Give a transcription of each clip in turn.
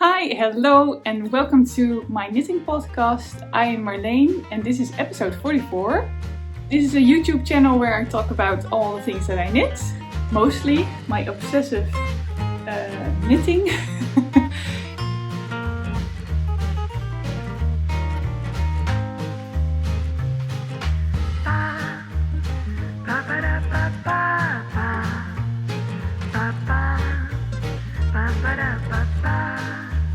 Hi, hello, and welcome to my knitting podcast. I am Marleen, and this is episode 44. This is a YouTube channel where I talk about all the things that I knit, mostly my obsessive knitting.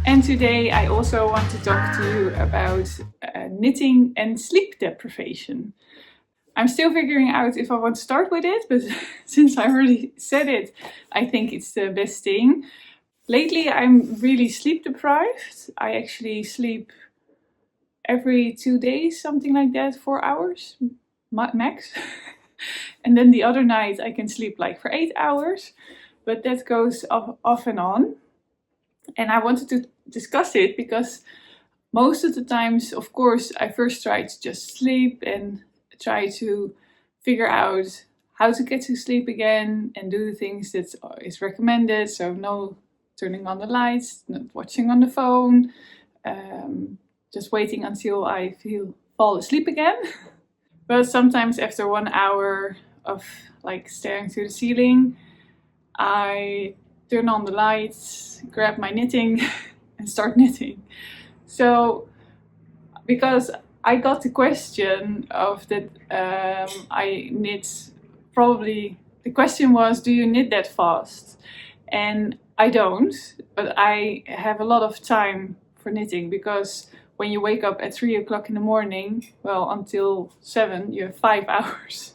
And today I also want to talk to you about knitting and sleep deprivation. I'm still figuring out if I want to start with it, but since I already said it, I think it's the best thing. Lately I'm really sleep deprived. I actually sleep every 2 days, something like that, 4 hours max. And then the other night I can sleep like for 8 hours, but that goes off and on. And I wanted to discuss it because most of the times, of course, I first try to just sleep and try to figure out how to get to sleep again and do the things that is recommended. So no turning on the lights, not watching on the phone, just waiting until I fall asleep again. But sometimes after 1 hour of like staring to the ceiling, I turn on the lights, grab my knitting and start knitting. So because I got the question of that I knit, probably the question was, do you knit that fast? And I don't, but I have a lot of time for knitting because when you wake up at 3 o'clock in the morning, well, until 7, you have 5 hours.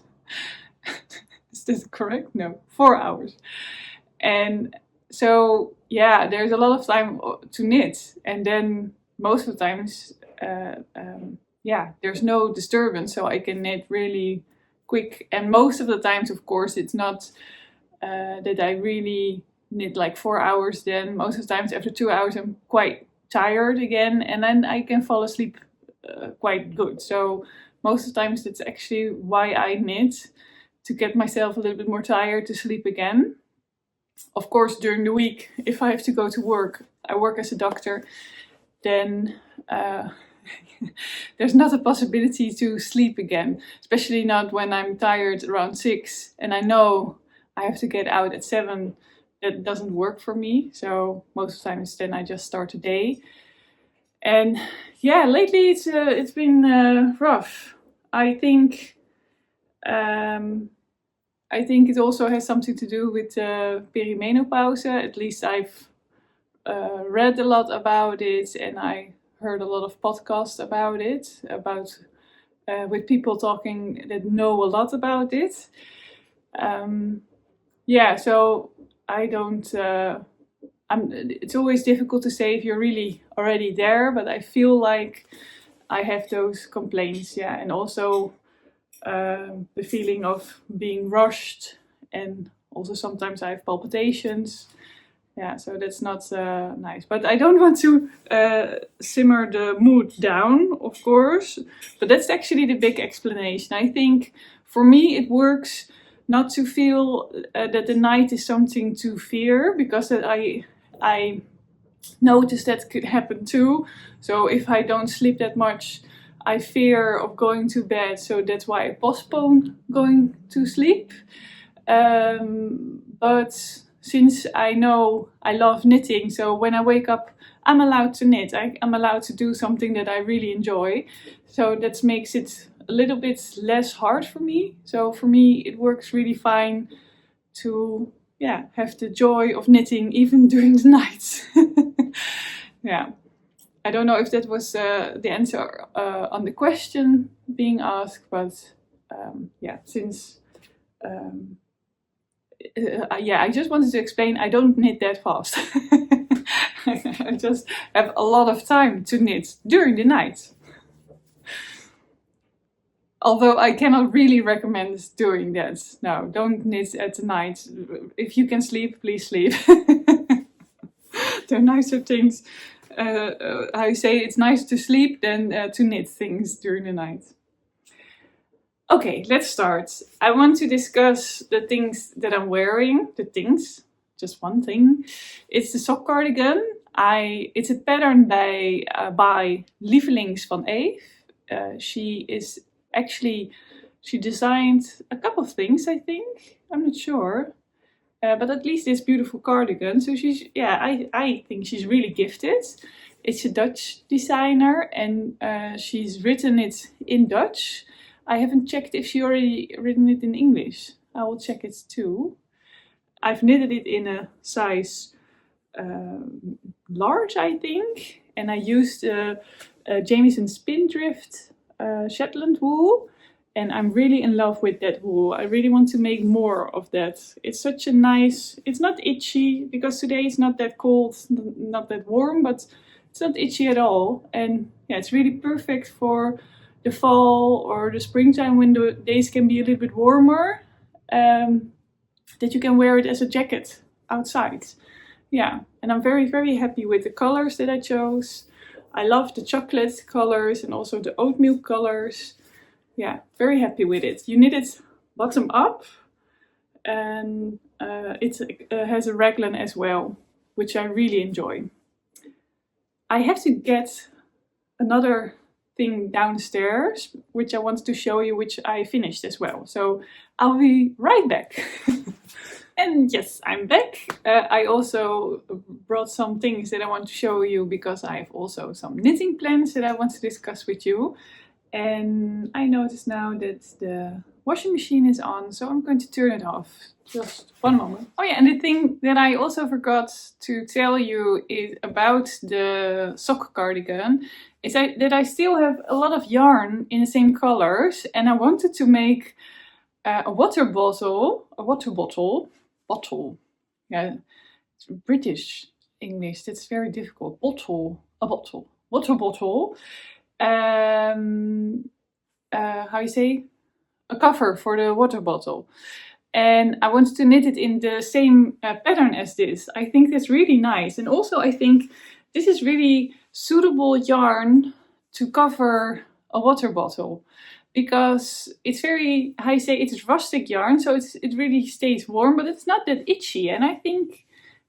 Is that correct? No, 4 hours. And so, yeah, there's a lot of time to knit. And then most of the times, there's no disturbance. So I can knit really quick. And most of the times, of course, it's not that I really knit like 4 hours. Then most of the times after 2 hours, I'm quite tired again. And then I can fall asleep quite good. So most of the times, that's actually why I knit, to get myself a little bit more tired to sleep again. Of course, during the week, if I have to go to work, I work as a doctor, then there's not a possibility to sleep again, especially not when I'm tired around 6 and I know I have to get out at 7. That doesn't work for me. So most of the times then I just start the day. And yeah, lately it's been rough. I think it also has something to do with perimenopause. At least I've read a lot about it, and I heard a lot of podcasts about it, with people talking that know a lot about it. So I don't. It's always difficult to say if you're really already there, but I feel like I have those complaints. Yeah, and also the feeling of being rushed, and also sometimes I have palpitations. Yeah, so that's not nice. But I don't want to simmer the mood down, of course. But that's actually the big explanation. I think for me it works not to feel that the night is something to fear, because I notice that could happen too. So if I don't sleep that much, I fear of going to bed, so that's why I postpone going to sleep. But since I know I love knitting, so when I wake up, I'm allowed to knit. I'm allowed to do something that I really enjoy. So that makes it a little bit less hard for me. So for me, it works really fine to have the joy of knitting even during the night. Yeah. I don't know if that was the answer on the question being asked, but I just wanted to explain I don't knit that fast. I just have a lot of time to knit during the night. Although I cannot really recommend doing that. No, don't knit at night. If you can sleep, please sleep. There are nicer things. I say it's nice to sleep than to knit things during the night. Okay, let's start. I want to discuss the things that I'm wearing. The things, just one thing. It's the sock cardigan. It's a pattern by Lievelings van Eve. She designed a couple of things, I think. I'm not sure. But at least this beautiful cardigan. So I think she's really gifted. It's a Dutch designer, and she's written it in Dutch. I haven't checked if she already written it in English. I will check it too. I've knitted it in a size large, I think, and I used Jamieson Spindrift Shetland wool, and I'm really in love with that wool. I really want to make more of that. It's such a nice, it's not itchy, because today it's not that cold, not that warm, but it's not itchy at all. And yeah, it's really perfect for the fall or the springtime when the days can be a little bit warmer, that you can wear it as a jacket outside. Yeah, and I'm very, very happy with the colors that I chose. I love the chocolate colors and also the oatmeal colors. Yeah, very happy with it. You knit it bottom up, and it has a raglan as well, which I really enjoy. I have to get another thing downstairs, which I want to show you, which I finished as well. So I'll be right back. And yes, I'm back. I also brought some things that I want to show you, because I have also some knitting plans that I want to discuss with you. And I notice now that the washing machine is on, so I'm going to turn it off. Just one moment. Oh yeah, and the thing that I also forgot to tell you is about the sock cardigan is that I still have a lot of yarn in the same colors, and I wanted to make a water bottle. Yeah, it's British English. That's very difficult. Water bottle. How you say? A cover for the water bottle. And I wanted to knit it in the same pattern as this. I think that's really nice. And also I think this is really suitable yarn to cover a water bottle, because it's very, how you say, it's rustic yarn, so it really stays warm, but it's not that itchy. And I think,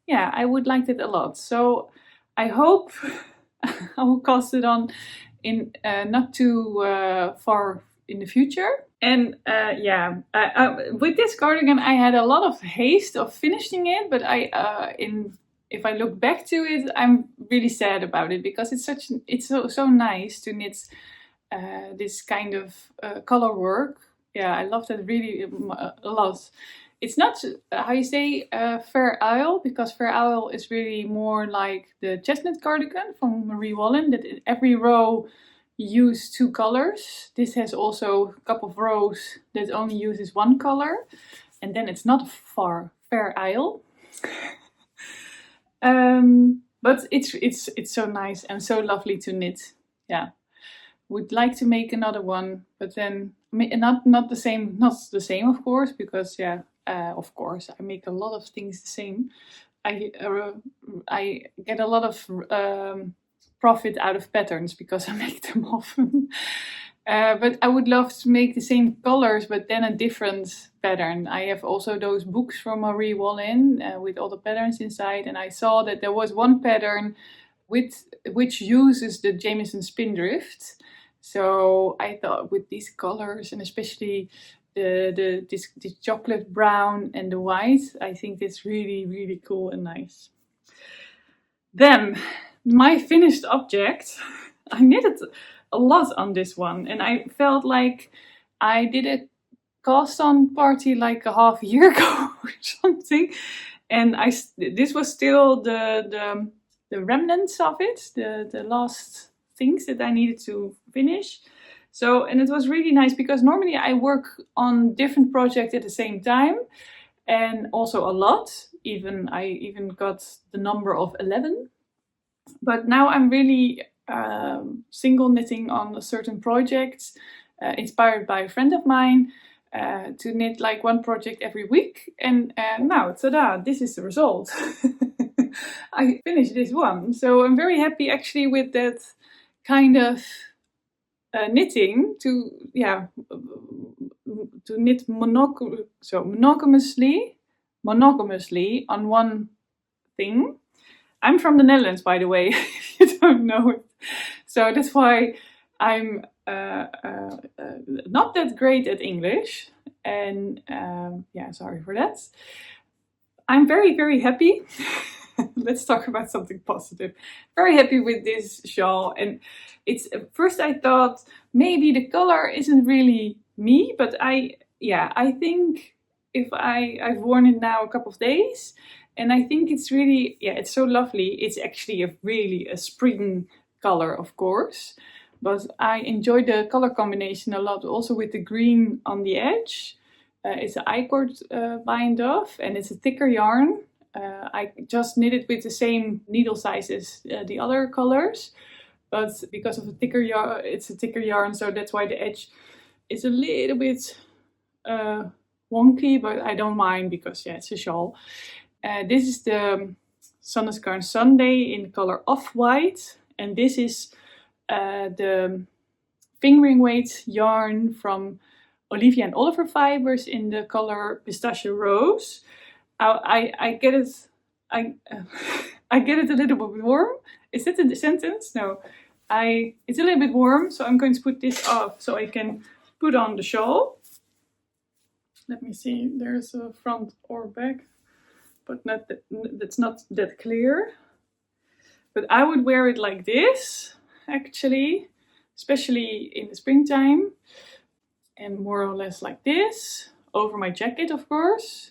yeah, I would like that a lot. So I hope I will cast it on in not too far in the future. And with this cardigan I had a lot of haste of finishing it, but if I look back to it, I'm really sad about it, because it's so nice to knit this kind of color work. Yeah, I love that really a lot. It's not, how you say, Fair Isle, because Fair Isle is really more like the chestnut cardigan from Marie Wallen, that in every row you use 2 colors. This has also a couple of rows that only uses 1 color, and then it's not Fair Isle. But it's so nice and so lovely to knit. Yeah, would like to make another one, but then not the same of course, because of course I make a lot of things the same. I get a lot of profit out of patterns because I make them often. But I would love to make the same colors, but then a different pattern. I have also those books from Marie Wallen with all the patterns inside, and I saw that there was one pattern which uses the Jamieson Spindrift. So I thought, with these colors, and especially this chocolate brown and the white, I think that's really, really cool and nice. Then my finished object, I knitted a lot on this one, and I felt like I did a cast on party like a half year ago or something, and this was still the remnants of it, the last things that I needed to finish. So, and it was really nice, because normally I work on different projects at the same time, and also a lot. I even got the number of 11. But now I'm really single knitting on a certain project, inspired by a friend of mine, to knit like one project every week. And now, ta-da, this is the result. I finished this one. So I'm very happy actually with that kind of knitting, to knit monogamously on one thing. I'm from the Netherlands, by the way, if you don't know it. So that's why I'm not that great at English. And yeah, sorry for that. I'm very, very happy. Let's talk about something positive. Very happy with this shawl. And it's first I thought maybe the color isn't really me, but I think if I've worn it now a couple of days, and I think it's really, it's so lovely. It's actually really a spring color, of course, but I enjoy the color combination a lot, also with the green on the edge. It's an I-cord bind off, and it's a thicker yarn. I just knit it with the same needle size as the other colors, but because of a thicker yarn, it's a thicker yarn, so that's why the edge is a little bit wonky, but I don't mind because it's a shawl. This is the Sandnesgarn Sunday in the color Off-White, and this is the fingering weight yarn from Olivia and Oliver Fibers in the color Pistachio Rose. I get it. I get it a little bit warm. Is that in the sentence? No. It's a little bit warm, so I'm going to put this off so I can put on the shawl. Let me see. There's a front or back, but that's not that clear. But I would wear it like this, actually, especially in the springtime. And more or less like this, over my jacket, of course.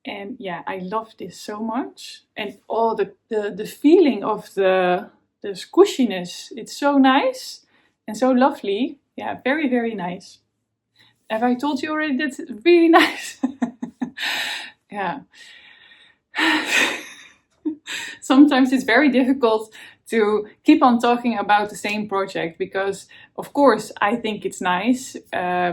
And yeah, I love this so much. And the feeling of the squishiness, it's so nice and so lovely. Yeah, very, very nice. Have I told you already that's really nice? Yeah. Sometimes it's very difficult to keep on talking about the same project because, of course, I think it's nice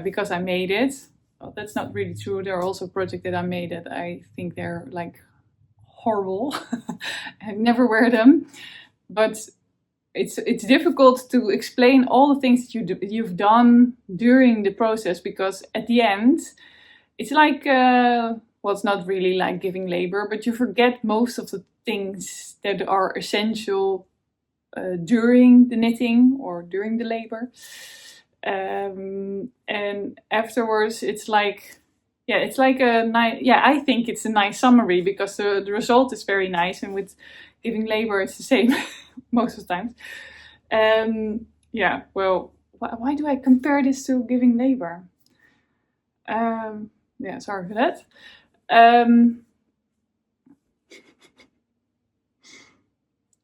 because I made it. Well, that's not really true. There are also projects that I made that I think they're like horrible. I never wear them. But it's difficult to explain all the things that you've done during the process because at the end, it's like, well, it's not really like giving labor, but you forget most of the things that are essential during the knitting or during the labor. And afterwards it's like a nice, I think it's a nice summary because the result is very nice, and with giving labor it's the same most of the times. Well, why do I compare this to giving labor? Sorry for that.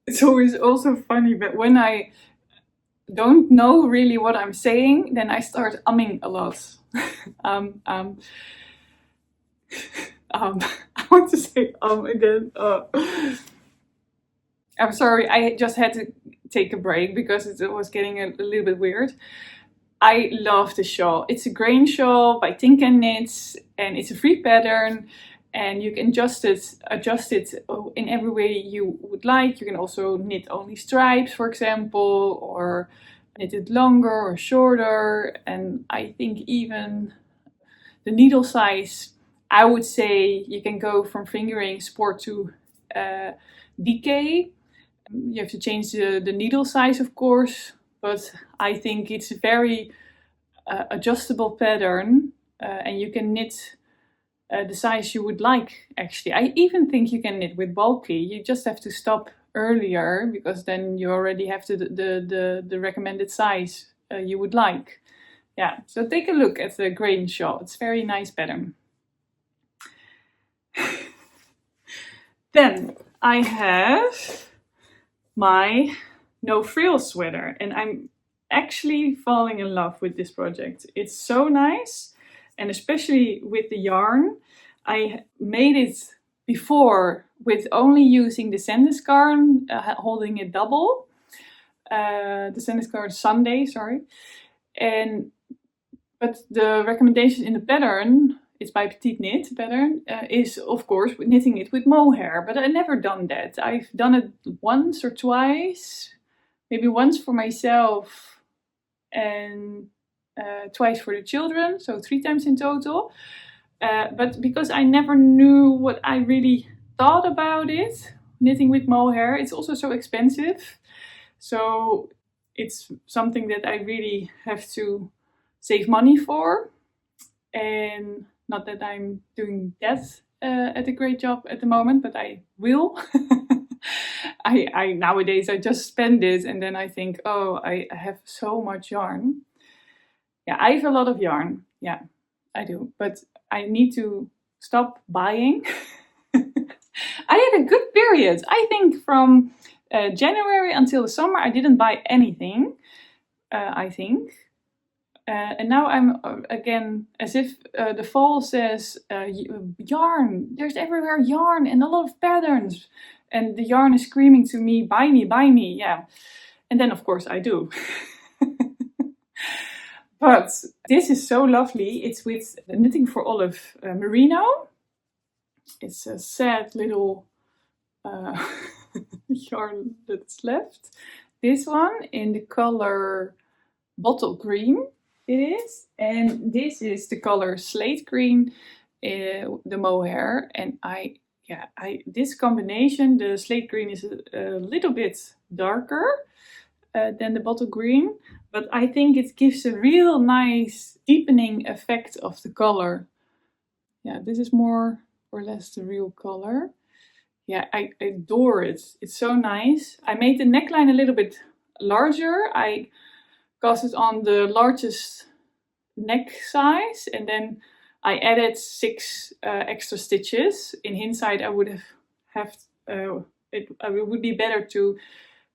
It's always also funny, but when I don't know really what I'm saying, then I start umming a lot. I want to say again. I'm sorry, I just had to take a break because it was getting a little bit weird. I love the shawl. It's a grain shawl by tincanknits, and it's a free pattern. And you can adjust it in every way you would like. You can also knit only stripes, for example, or knit it longer or shorter. And I think even the needle size, I would say you can go from fingering sport to DK. You have to change the needle size, of course, but I think it's a very adjustable pattern, and you can knit the size you would like, actually. I even think you can knit with bulky. You just have to stop earlier because then you already have the recommended size you would like. Yeah, so take a look at the grain shawl. It's a very nice pattern. Then I have my no frills sweater, and I'm actually falling in love with this project. It's so nice, and especially with the yarn. I made it before with only using the Sandnesgarn, holding it double. The Sandnesgarn Sunday, sorry. But the recommendation in the pattern, it's by Petite Knit pattern, is of course knitting it with mohair. But I've never done that. I've done it once or twice, maybe once for myself and twice for the children, so 3 times in total. But because I never knew what I really thought about it, knitting with mohair. It's also so expensive. So it's something that I really have to save money for. And not that I'm doing that at a great job at the moment, but I will. I nowadays I just spend it and then I think, oh, I have so much yarn. Yeah, I have a lot of yarn. Yeah, I do. But I need to stop buying. I had a good period. I think from January until the summer, I didn't buy anything, I think. And now I'm again, as if the fall says, yarn, there's everywhere yarn and a lot of patterns. And the yarn is screaming to me, buy me, yeah. And then of course I do. But this is so lovely. It's with the Knitting for Olive merino. It's a sad little yarn that's left. This one in the color bottle green it is. And this is the color slate green, the mohair. And this combination, the slate green is a little bit darker than the bottle green. But I think it gives a real nice deepening effect of the color. Yeah, this is more or less the real color. Yeah, I adore it. It's so nice. I made the neckline a little bit larger. I cast it on the largest neck size and then I added 6 extra stitches. In hindsight, I would it would be better to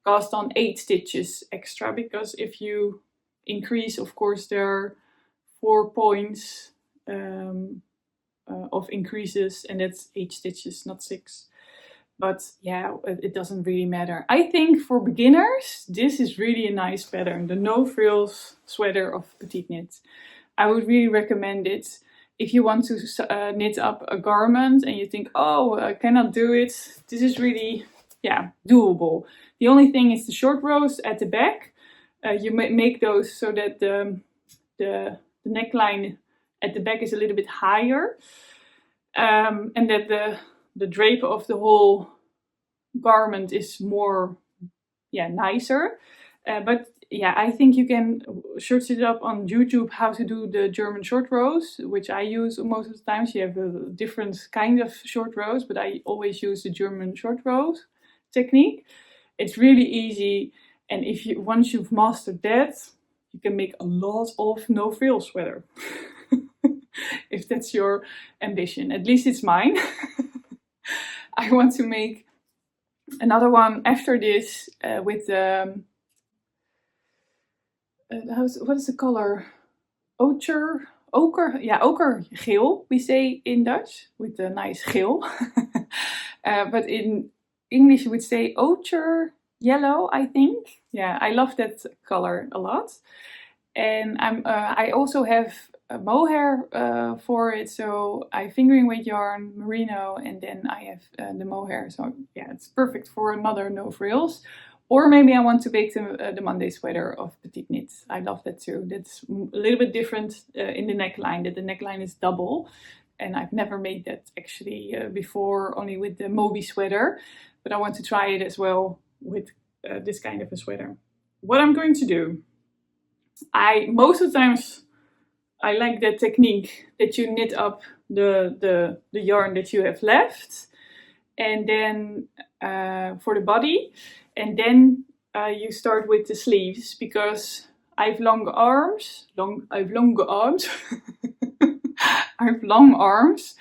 cast on 8 stitches extra, because if you increase, of course, there are 4 points of increases, and that's 8 stitches, not 6. But yeah, it doesn't really matter. I think for beginners, this is really a nice pattern. The no frills sweater of Petite Knit. I would really recommend it. If you want to knit up a garment and you think, oh, I cannot do it. This is really, yeah, doable. The only thing is the short rows at the back. You make those so that the neckline at the back is a little bit higher. And that the drape of the whole garment is more, nicer. But yeah, I think you can search it up on YouTube how to do the German short rows, which I use most of the times. You have a different kind of short rows, but I always use the German short rows technique. It's really easy, and once you've mastered that, you can make a lot of no frills sweater. If that's your ambition. At least it's mine. I want to make another one after this with the what is the color? Ochre, geel, we say in Dutch, with a nice geel. But in English you would say ochre yellow, I think. Yeah, I love that color a lot. And I also have a mohair for it, so I fingering weight yarn, merino, and then I have the mohair. So yeah, it's perfect for another no frills. Or maybe I want to bake the Monday sweater of Petite Knit. I love that too. That's a little bit different in the neckline, that the neckline is double. And I've never made that actually before, only with the Moby sweater. But I want to try it as well with this kind of a sweater. What I'm going to do, most of the times I like that technique that you knit up the yarn that you have left, and then for the body, and then you start with the sleeves, because I have long arms. I have long arms,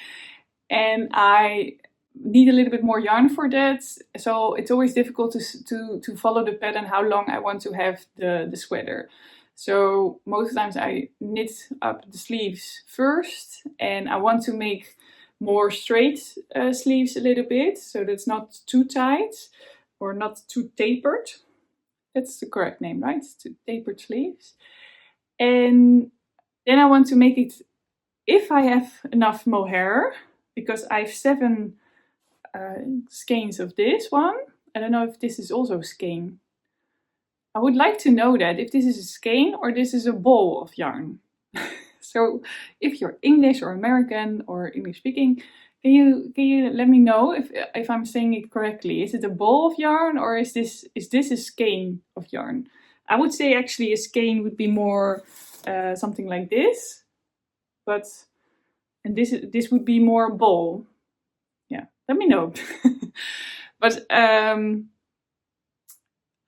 and I need a little bit more yarn for that. So it's always difficult to follow the pattern how long I want to have the sweater. So most times I knit up the sleeves first, and I want to make more straight sleeves a little bit, so that's not too tight or not too tapered. That's the correct name, right? Tapered sleeves. And then I want to make it, if I have enough mohair, because I have 7 skeins of this one. I don't know if this is also a skein. I would like to know that, if this is a skein or this is a ball of yarn. So if you're English or American or English speaking, Can you let me know if I'm saying it correctly? Is it a ball of yarn or is this a skein of yarn? I would say actually a skein would be more something like this, and this would be more a ball. Yeah, let me know. But I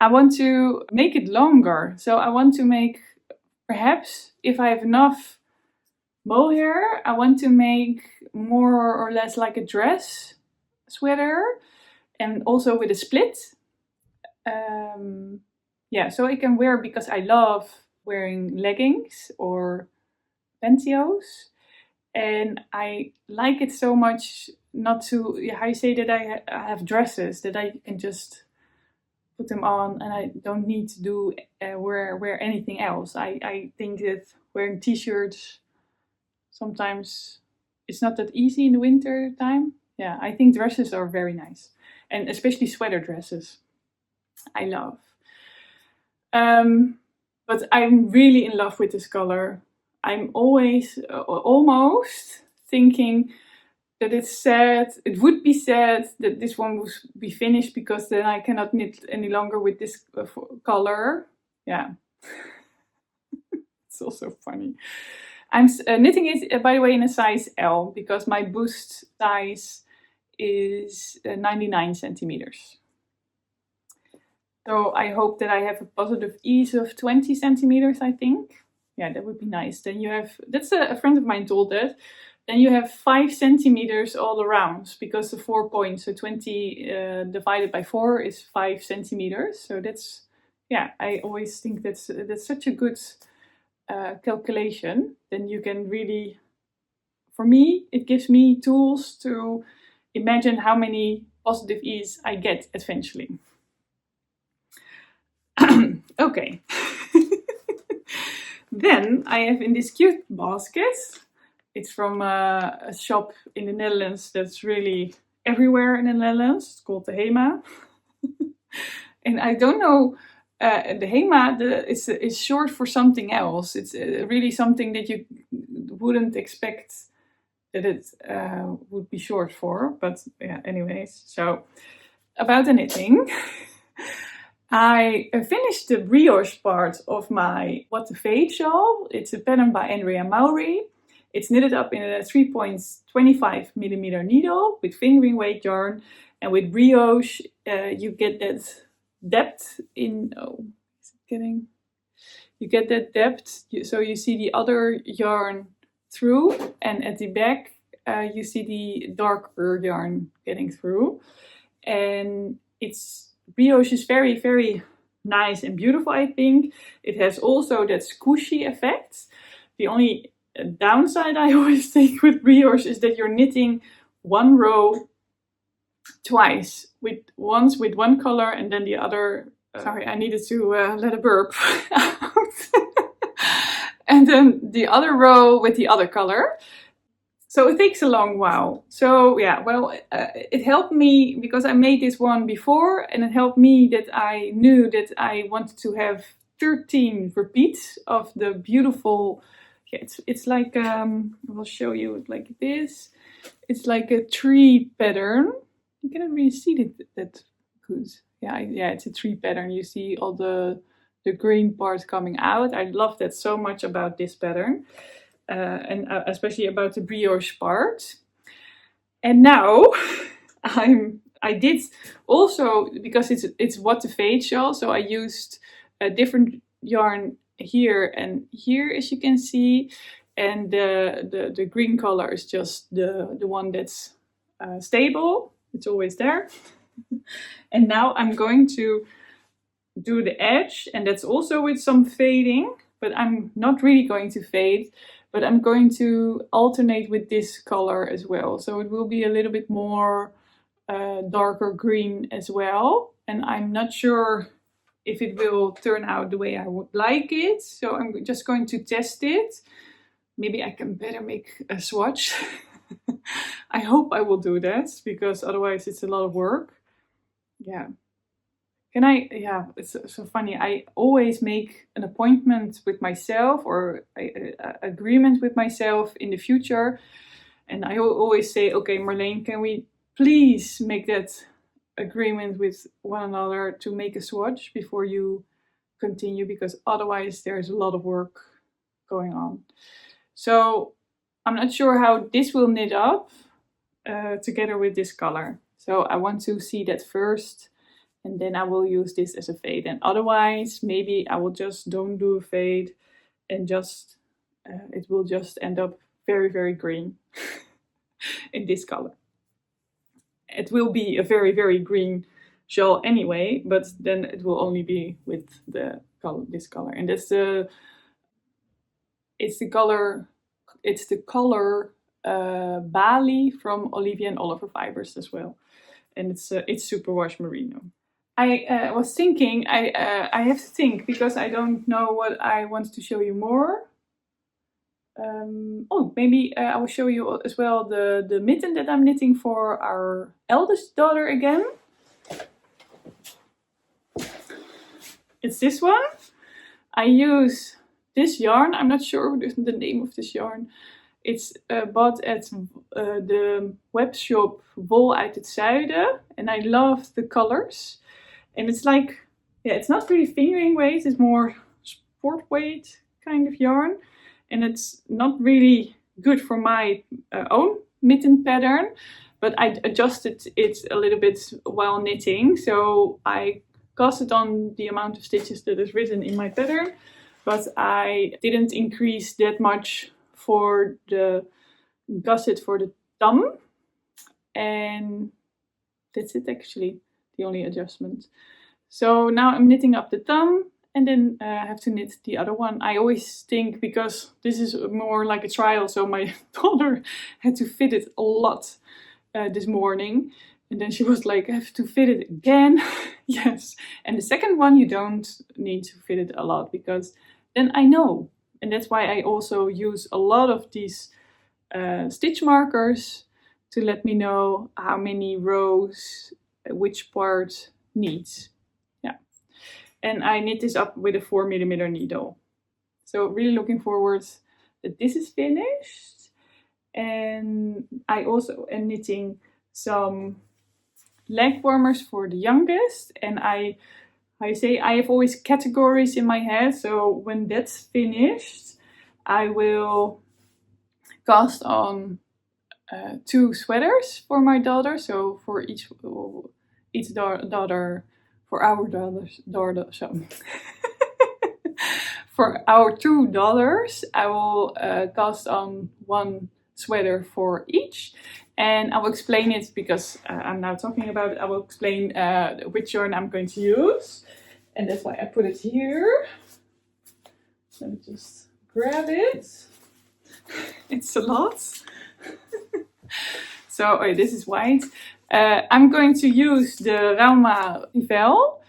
want to make it longer. So I want to make, perhaps if I have enough mohair, I want to make more or less like a dress sweater, and also with a split. Yeah, so I can wear, because I love wearing leggings or pantyhose, and I like it so much not to, I say that I have dresses that I can just put them on and I don't need to do wear anything else. I think that wearing t-shirts sometimes it's not that easy in the winter time. Yeah, I think dresses are very nice, and especially sweater dresses I love. But I'm really in love with this color. I'm always almost thinking that it's sad. It would be sad that this one would be finished, because then I cannot knit any longer with this color. Yeah. It's also funny. I'm knitting it, by the way, in a size L, because my boost size is 99 centimeters. So I hope that I have a positive ease of 20 centimeters, I think. Yeah, that would be nice. Then you have, that's a friend of mine told that, then you have 5 centimeters all around, because the 4 points, so 20 divided by 4 is 5 centimeters. So that's, yeah, I always think that's such a good calculation. Then you can really, for me, it gives me tools to imagine how many positive e's I get eventually. Okay. Then I have in this cute basket. It's from a shop in the Netherlands that's really everywhere in the Netherlands. It's called the Hema. And I don't know, the Hema is short for something else. It's really something that you wouldn't expect that it would be short for. But yeah, anyways, so about the knitting. I finished the brioche part of my What to Fade shawl. It's a pattern by Andrea mowry. It's knitted up in a 3.25 millimeter needle with fingering weight yarn, and with brioche you get that depth in. Oh, is it getting? You get that depth, so you see the other yarn through, and at the back you see the darker yarn getting through, and brioche is very, very nice and beautiful, I think. It has also that squishy effect. The only downside I always think with brioche is that you're knitting one row twice, once with one color and then the other. Sorry, I needed to let a burp out. And then the other row with the other color. So it takes a long while. So yeah, well, it helped me because I made this one before, and it helped me that I knew that I wanted to have 13 repeats of the beautiful. Yeah, it's like I will show you it like this. It's like a tree pattern. You cannot really see that good. Yeah, it's a tree pattern. You see all the green parts coming out. I love that so much about this pattern. And especially about the brioche part. And now I did also, because it's What to Fade shawl, so I used a different yarn here and here, as you can see, and the green color is just the one that's stable. It's always there. And now I'm going to do the edge, and that's also with some fading, but I'm not really going to fade. But I'm going to alternate with this color as well. So it will be a little bit more darker green as well. And I'm not sure if it will turn out the way I would like it. So I'm just going to test it. Maybe I can better make a swatch. I hope I will do that, because otherwise it's a lot of work. Yeah. It's so funny. I always make an appointment with myself or an agreement with myself in the future. And I always say, okay, Marleen, can we please make that agreement with one another to make a swatch before you continue, because otherwise there's a lot of work going on. So I'm not sure how this will knit up together with this color. So I want to see that first, and then I will use this as a fade. And otherwise, maybe I will just don't do a fade and just it will just end up very, very green in this color. It will be a very, very green shawl anyway, but then it will only be with the color, this color. And that's it's the color Bali from Olivia and Oliver Fibers as well. And it's superwash merino. I was thinking, I have to think, because I don't know what I want to show you more. Maybe I will show you as well the mitten that I'm knitting for our eldest daughter again. It's this one. I use this yarn. I'm not sure the name of this yarn. It's bought at the webshop Wol uit het Zuiden. And I love the colors. And it's like, yeah, it's not really fingering weight. It's more sport weight kind of yarn. And it's not really good for my own mitten pattern. But I adjusted it a little bit while knitting. So I cast it on the amount of stitches that is written in my pattern. But I didn't increase that much for the gusset for the thumb. And that's it actually, the only adjustment. So now I'm knitting up the thumb. And then I have to knit the other one. I always think, because this is more like a trial, so my daughter had to fit it a lot this morning. And then she was like, I have to fit it again. Yes. And the second one, you don't need to fit it a lot, because then I know. And that's why I also use a lot of these stitch markers to let me know how many rows which part needs. And I knit this up with a 4mm needle. So really looking forward that this is finished. And I also am knitting some leg warmers for the youngest. And I have always categories in my head. So when that's finished, I will cast on 2 sweaters for my daughter. So for each daughter, for our daughter, so for our 2 daughters, I will cast on 1 sweater for each, and I will explain it, because I'm now talking about it. I will explain which yarn I'm going to use, and that's why I put it here. Let me just grab it. It's a lot. So this is white. I'm going to use the Rauma Rivel.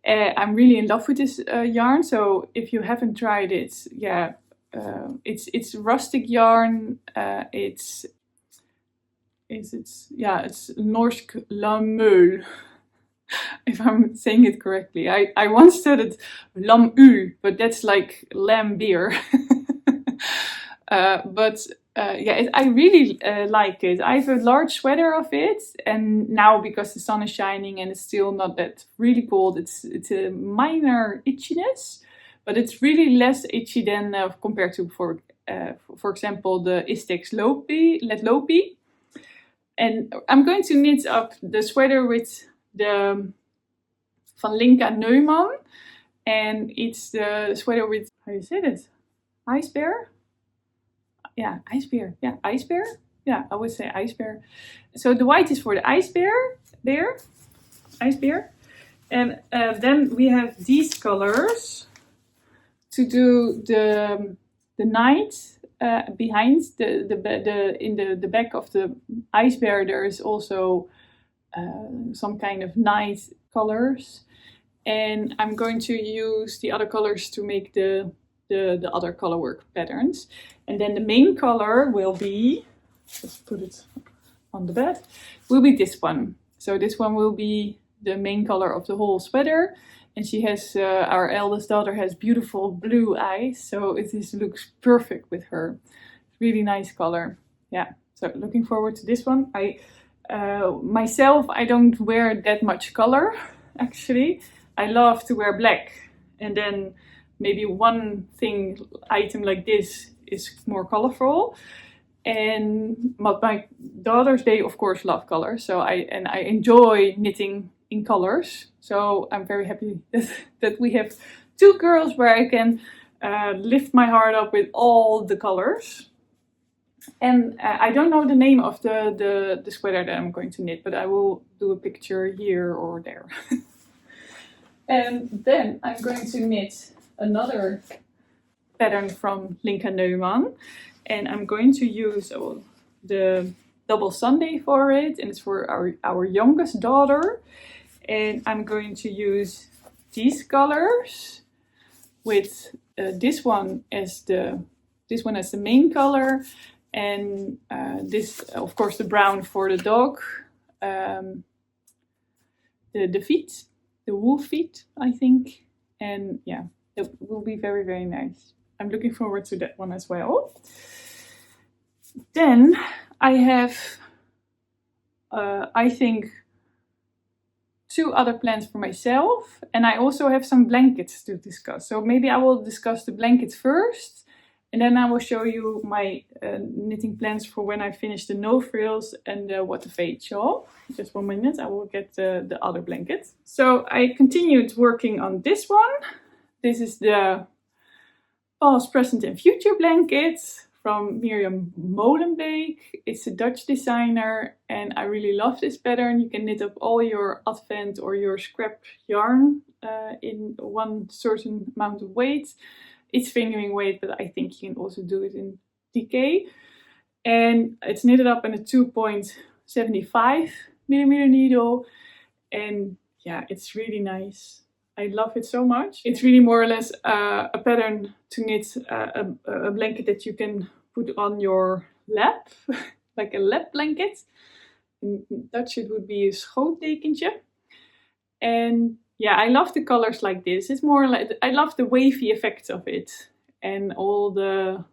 I'm really in love with this yarn. So if you haven't tried it, yeah, it's rustic yarn. It's Norsk Lammeul, if I'm saying it correctly. I once said it Lamul, but that's like lamb beer. I really like it. I have a large sweater of it, and now because the sun is shining and it's still not that really cold, it's a minor itchiness, but it's really less itchy than compared to for example the Istex Let Lopi. And I'm going to knit up the sweater with the Van Linka Neumann, and it's the sweater with, how do you say it? Ice bear? Yeah, ice bear. Yeah, ice bear. Yeah, I would say ice bear. So the white is for the ice bear. And then we have these colors to do the night behind the back of the ice bear. There is also some kind of night colors, and I'm going to use the other colors to make the other color work patterns. And then the main color will be, let's put it on the bed, will be this one. So this one will be the main color of the whole sweater. And she has, our eldest daughter has beautiful blue eyes, so looks perfect with her. Really nice color. Yeah, So looking forward to this one. Myself, I don't wear that much color, actually. I love to wear black, and then maybe one item like this is more colorful. And my daughters, they of course love color, so I enjoy knitting in colors. So I'm very happy that we have two girls where I can lift my heart up with all the colors. And I don't know the name of the sweater that I'm going to knit, but I will do a picture here or there. And then I'm going to knit another pattern from Linka Neumann. And I'm going to use the double Sunday for it. And it's for our youngest daughter. And I'm going to use these colors with this one as the main color. And this, of course, the brown for the dog. The feet, the wool feet, I think. And yeah, it will be very, very nice. I'm looking forward to that one as well. Then I have, I think, 2 other plans for myself. And I also have some blankets to discuss. So maybe I will discuss the blankets first. And then I will show you my knitting plans for when I finish the no frills and the what to fade shawl. Just 1 minute, I will get the other blanket. So I continued working on this one. This is the past, present and future blanket from Mirjam Molenbeek. It's a Dutch designer and I really love this pattern. You can knit up all your advent or your scrap yarn in one certain amount of weight. It's fingering weight, but I think you can also do it in DK. And it's knitted up in a 2.75 millimeter needle. And yeah, it's really nice. I love it so much. It's really more or less a pattern to knit a blanket that you can put on your lap, like a lap blanket. In Dutch it would be a schootdekentje. And yeah, I love the colors like this. It's more like, I love the wavy effect of it. And all the,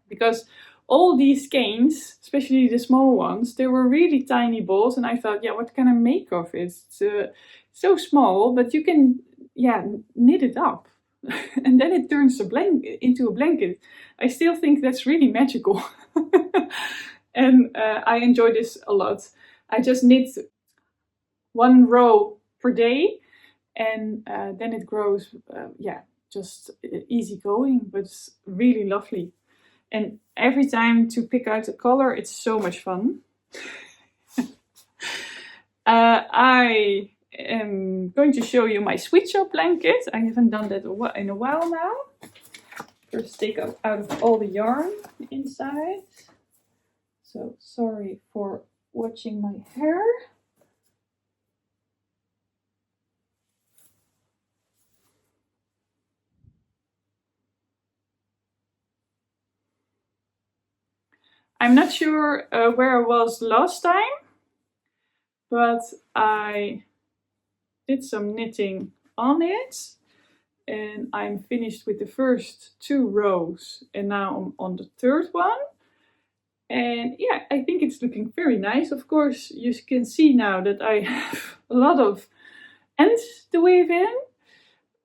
because all these skeins, especially the small ones, they were really tiny balls. And I thought, yeah, what can I make of it? It's so small, but you can, knit it up. And then it turns into a blanket. I still think that's really magical. And I enjoy this a lot. I just knit 1 row per day, and then it grows, just easy going, but it's really lovely. And every time to pick out a color, it's so much fun. I am going to show you my sweet shop blanket. I haven't done that in a while now. First take out of all the yarn inside. So sorry for watching my hair. I'm not sure where I was last time, but I did some knitting on it and I'm finished with the first 2 rows and now I'm on the 3rd one. And yeah, I think it's looking very nice. Of course, you can see now that I have a lot of ends to weave in.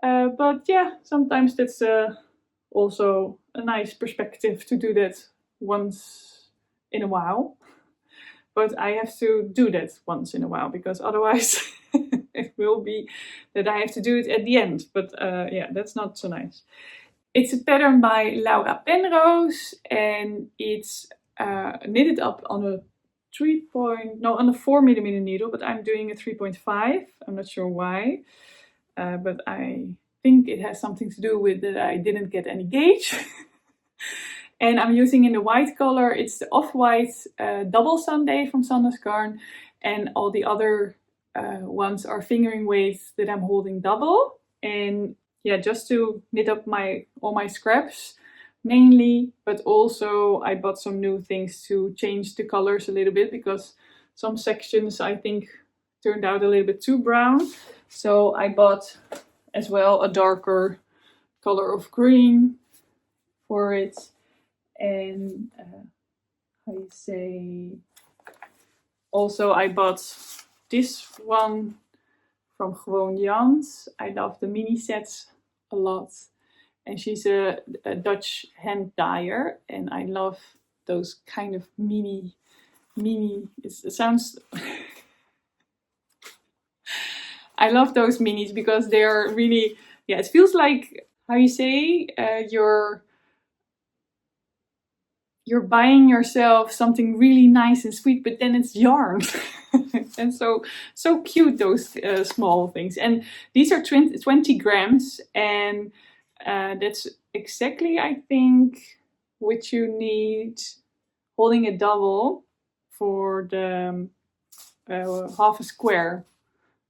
But yeah, sometimes that's also a nice perspective to do that once in a while. But I have to do that once in a while because otherwise it will be that I have to do it at the end. But that's not so nice. It's a pattern by Laura Penrose and it's knitted up on a 4 millimeter needle, but I'm doing a 3.5. I'm not sure why, but I think it has something to do with that I didn't get any gauge. And I'm using in the white color, it's the off-white double Sunday from Sanders Garn, and all the other ones are fingering weights that I'm holding double. And yeah, just to knit up all my scraps mainly, but also I bought some new things to change the colors a little bit because some sections I think turned out a little bit too brown. So I bought as well a darker color of green for it. And how you say, also I bought this one from Gewoon Jans. I love the mini sets a lot. And she's a Dutch hand dyer, and I love those kind of mini, it sounds, I love those minis because they are really, yeah, it feels like, how you say, you're buying yourself something really nice and sweet, but then it's yarn. And so cute, those small things. And these are 20 grams, and that's exactly, I think, what you need holding a double for the half a square.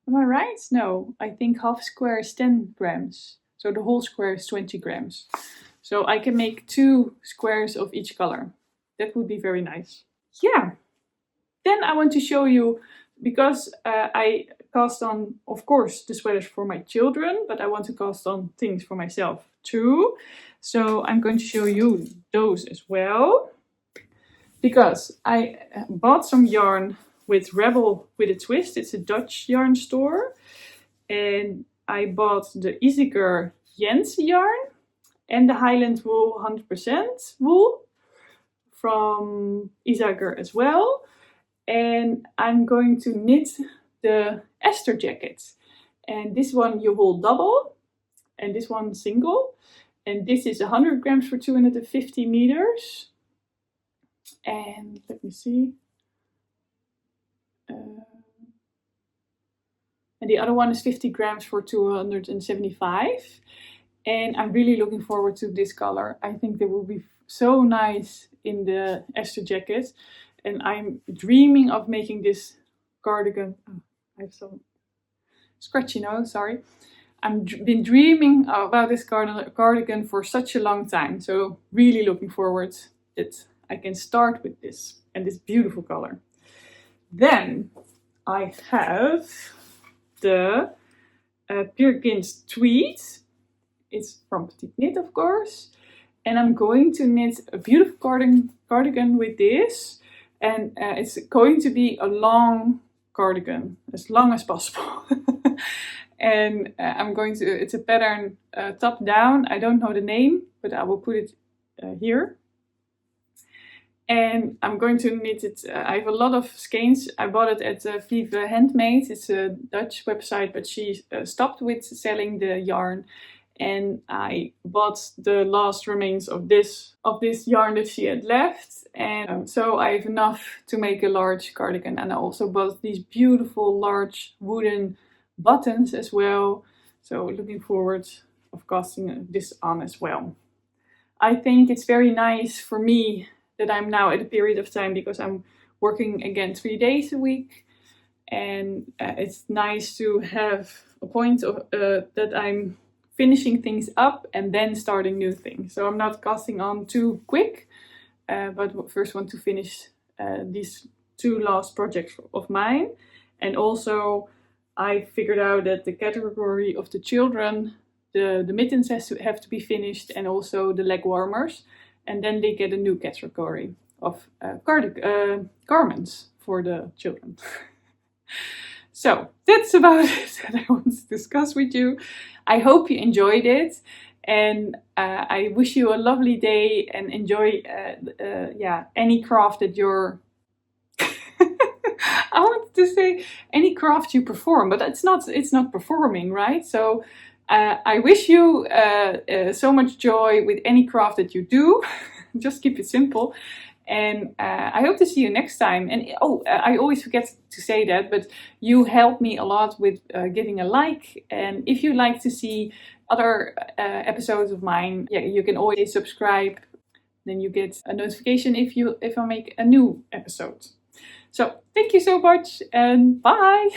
Am I right? No, I think half a square is 10 grams. So the whole square is 20 grams. So I can make 2 squares of each color. That would be very nice. Yeah. Then I want to show you, because I cast on, of course, the sweaters for my children, but I want to cast on things for myself too. So I'm going to show you those as well. Because I bought some yarn with Rebel with a Twist. It's a Dutch yarn store. And I bought the Iziger Jens yarn and the Highland wool 100% wool from Iziger as well. And I'm going to knit the Esther jacket. And this one you hold double and this one single. And this is 100 grams for 250 meters. And let me see. And the other one is 50 grams for 275. And I'm really looking forward to this color. I think they will be so nice in the Esther jacket. And I'm dreaming of making this cardigan. Oh, I have some scratchy nose, sorry. I've been dreaming about this cardigan for such a long time. So really looking forward that I can start with this and this beautiful color. Then I have the Peer Gynt tweed. It's from Petite Knit, of course. And I'm going to knit a beautiful cardigan with this. And it's going to be a long cardigan, as long as possible. And I'm going to, it's a pattern top down. I don't know the name, but I will put it here. And I'm going to knit it. I have a lot of skeins. I bought it at Vive Handmade. It's a Dutch website, but she stopped with selling the yarn. And I bought the last remains of this yarn that she had left. And so I have enough to make a large cardigan. And I also bought these beautiful large wooden buttons as well. So looking forward of casting this on as well. I think it's very nice for me that I'm now at a period of time because I'm working again 3 days a week. And it's nice to have a point of that I'm finishing things up and then starting new things. So I'm not casting on too quick, but first want to finish these 2 last projects of mine. And also I figured out that the category of the children, the mittens have to be finished, and also the leg warmers. And then they get a new category of garments for the children. So that's about it that I want to discuss with you. I hope you enjoyed it, and I wish you a lovely day and enjoy any craft that you're I wanted to say any craft you perform, but it's not performing, right? So I wish you so much joy with any craft that you do. Just keep it simple. And I hope to see you next time. And I always forget to say that, but you help me a lot with giving a like. And if you like to see other episodes of mine, you can always subscribe. Then you get a notification if I make a new episode. So thank you so much, and bye.